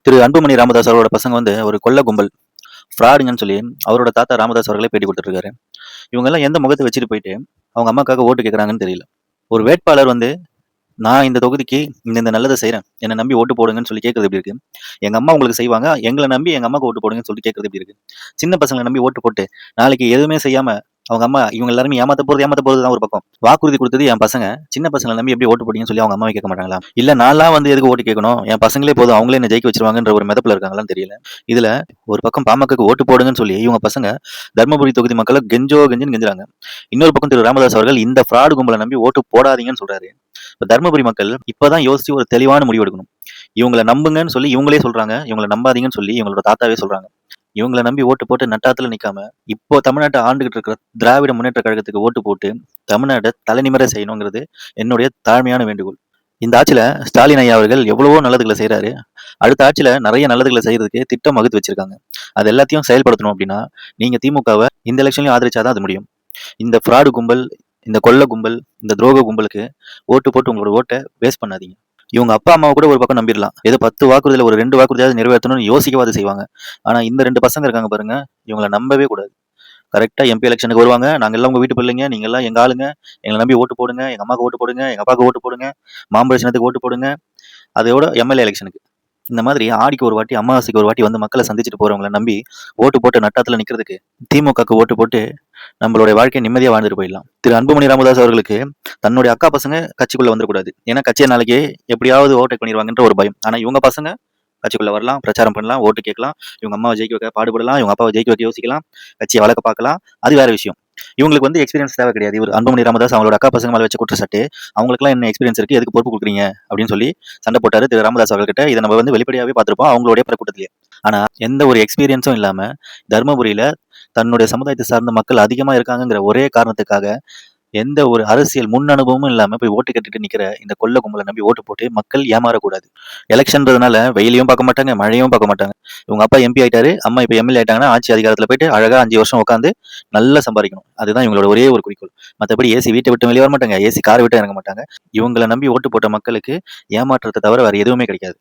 திரு அன்புமணி ராமதாஸ் அவரோட பசங்க வந்து ஒரு கொள்ள கும்பல் ஃப்ராடுங்கன்னு சொல்லி அவரோட தாத்தா ராமதாஸ் அவர்களே பேட்டி கொடுத்துருக்காரு. இவங்க எல்லாம் எந்த முகத்தை வச்சுட்டு போயிட்டு அவங்க அம்மாக்காக ஓட்டு கேட்கறாங்கன்னு தெரியல. ஒரு வேட்பாளர் வந்து நான் இந்த தொகுதிக்கு இந்த நல்லதை செய்றேன், என்னை நம்பி ஓட்டு போடுங்கன்னு சொல்லி கேட்கறது எப்படி இருக்கு? எங்க அம்மா உங்களுக்கு செய்வாங்க, எங்களை நம்பி எங்க அம்மாக்கு ஓட்டு போடுங்கன்னு சொல்லி கேட்கறது எப்படி இருக்கு? சின்ன பசங்களை நம்பி ஓட்டு போட்டு நாளைக்கு எதுவுமே செய்யாம அவங்க அம்மா இவங்க எல்லாருமே ஏமாத்த போறது தான் ஒரு பக்கம். வாக்குறுதி கொடுத்தது என் பசங்க, சின்ன பசங்களை நம்பி எப்படி ஓட்டு போட்டீங்கன்னு சொல்லி அவங்க அம்மாவை கேட்க மாட்டாங்களா? இல்ல நான்லாம் வந்து எதுக்கு ஓட்டு கேட்கணும், என் பசங்களே போதும், அவங்களே என்ன ஜெயிக்க வச்சிருவாங்கன்ற ஒரு மிதப்புல இருக்காங்களான்னு தெரியல. இதுல ஒரு பக்கம் பாமகக்கு ஓட்டு போடுங்கன்னு சொல்லி இவங்க பசங்க தர்மபுரி தொகுதி மக்களை கெஞ்சின்னு கெஞ்சுறாங்க. இன்னொரு பக்கம் திரு ராமதாஸ் அவர்கள் இந்த ஃப்ராடு கும்பலை நம்பி ஓட்டு போடாதீங்கன்னு சொல்றாரு. இப்ப தர்மபுரி மக்கள் இப்பதான் யோசிச்சு ஒரு தெளிவான முடிவு எடுக்கணும். இவங்களை நம்புங்கன்னு சொல்லி இவங்களே சொல்றாங்க, இவங்களை நம்பாதீங்கன்னு சொல்லி இவங்களோட தாத்தாவே சொல்றாங்க. இவங்களை நம்பி ஓட்டு போட்டு நட்டாத்துல நிக்காம இப்போ தமிழ்நாட்டை ஆண்டுகிட்டு இருக்கிற திராவிட முன்னேற்ற கழகத்துக்கு ஓட்டு போட்டு தமிழ்நாட்டை தலைநிமிர செய்யணுங்கிறது என்னுடைய தாழ்மையான வேண்டுகோள். இந்த ஆட்சியில ஸ்டாலின் ஐயா அவர்கள் எவ்வளவோ நல்லதுகளை செய்யறாரு. அடுத்த ஆட்சியில நிறைய நல்லதுகளை செய்யறதுக்கு திட்டம் வகுத்து வச்சிருக்காங்க. அது எல்லாத்தையும் செயல்படுத்தணும் அப்படின்னா நீங்க திமுகவை இந்த எலெக்ஷன்லயும் ஆதரிச்சாதான் அது முடியும். இந்த ஃப்ராடு கும்பல், இந்த கொள்ள கும்பல், இந்த துரோக கும்பலுக்கு ஓட்டு போட்டு உங்களோட ஓட்டை வேஸ்ட் பண்ணாதீங்க. இவங்க அப்பா அம்மாவை கூட ஒரு பக்கம் நம்பிடலாம். ஏதோ 10 வாக்குறுதியில ஒரு 2 வாக்குறுதியாவது நிறைவேற்றணும்னு யோசிக்கவாது செய்வாங்க. ஆனா இந்த 2 பசங்க இருக்காங்க பாருங்க, இவங்களை நம்பவே கூடாது. கரெக்டா எம்பி எலெக்ஷனுக்கு வருவாங்க. நாங்க எல்லாம் உங்க வீட்டு பிள்ளைங்க, நீங்க எல்லாம் எங்க ஆளுங்க, எங்களை நம்பி ஓட்டு போடுங்க, எங்க அம்மாவுக்கு ஓட்டு போடுங்க, எங்க அப்பாவுக்கு ஓட்டு போடுங்க, மாம்பழ சின்னத்துக்கு ஓட்டு போடுங்க. அதோட எம்எல்ஏ எலெக்ஷனுக்கு இந்த மாதிரி ஆடிக்கு ஒரு வாட்டி அமாவாசைக்கு ஒரு வாட்டி வந்து மக்களை சந்திச்சுட்டு போறவங்களை நம்பி ஓட்டு போட்டு நட்டாத்துல நிக்கிறதுக்கு திமுகக்கு ஓட்டு போட்டு நம்மளுடைய வாழ்க்கையை நிம்மதியா வாழ்ந்துட்டு போயிடலாம். திரு அன்புமணி ராமதாஸ் அவர்களுக்கு தன்னுடைய அக்கா பசங்க கட்சிக்குள்ள வந்துடக்கூடாது. ஏன்னா கட்சியை நாளைக்கு எப்படியாவது ஓட்டை பண்ணிடுவாங்கன்ற ஒரு பயம். ஆனா இவங்க பசங்க கட்சிக்குள்ள வரலாம், பிரச்சாரம் பண்ணலாம், ஓட்டு கேட்கலாம், இவங்க அம்மாவை ஜெயிக்க வைக்க பாடுபடலாம், இவங்க அப்பாவை ஜெயிக்க வைக்க யோசிக்கலாம், கட்சியை வளர்க்க பார்க்கலாம். அது வேற விஷயம். இவங்களுக்கு வந்து எக்ஸ்பீரியன்ஸ் தேவை கிடையாது. இவர் அன்புமணி ராமதாஸ் அவங்களோட அக்கா பசங்க மேல வச்ச குற்றச்சாட்டு, அவங்களுக்குலாம் என்ன எக்ஸ்பீரியன்ஸ் இருக்கு, எதுக்கு பொறுப்பு கொடுக்குறீங்க அப்படின்னு சொல்லி சண்டை போட்டாரு திரு ராமதாஸ் அவர்கிட்ட. இதை நம்ம வந்து வெளிப்படையாவே பார்த்திருப்போம் அவங்களுடைய கூட்டத்திலேயே. ஆனா எந்த ஒரு எக்ஸ்பீரியன்ஸும் இல்லாம தர்மபுரியில தன்னுடைய சமுதாயத்தை சார்ந்த மக்கள் அதிகமா இருக்காங்கிற ஒரே காரணத்துக்காக எந்த ஒரு அரசியல் முன் அனுபவமும் இல்லாம போய் ஓட்டு கட்டிட்டு நிக்கிற இந்த கொள்ள கும்பலை நம்பி ஓட்டு போட்டு மக்கள் ஏமாறக்கூடாது. எலெக்ஷன்றதுனால வெயிலையும் பார்க்க மாட்டாங்க, மழையும் பார்க்க மாட்டாங்க. இவங்க அப்பா எம்பி ஆயிட்டாரு, அம்மா இப்ப எம்எல்ஏ ஆயிட்டாங்கன்னா ஆட்சி அதிகாரத்துல போயிட்டு அழகா 5 வருஷம் உட்காந்து நல்லா சம்பாதிக்கணும். அதுதான் இவங்களோட ஒரே ஒரு குறிக்கோள். மற்றபடி ஏசி வீட்டை விட்டு வெளியே வர மாட்டாங்க, ஏசி காரை விட்டு இறங்க மாட்டாங்க. இவங்களை நம்பி ஓட்டு போட்ட மக்களுக்கு ஏமாற்றத்தை தவிர வேற எதுவுமே கிடைக்காது.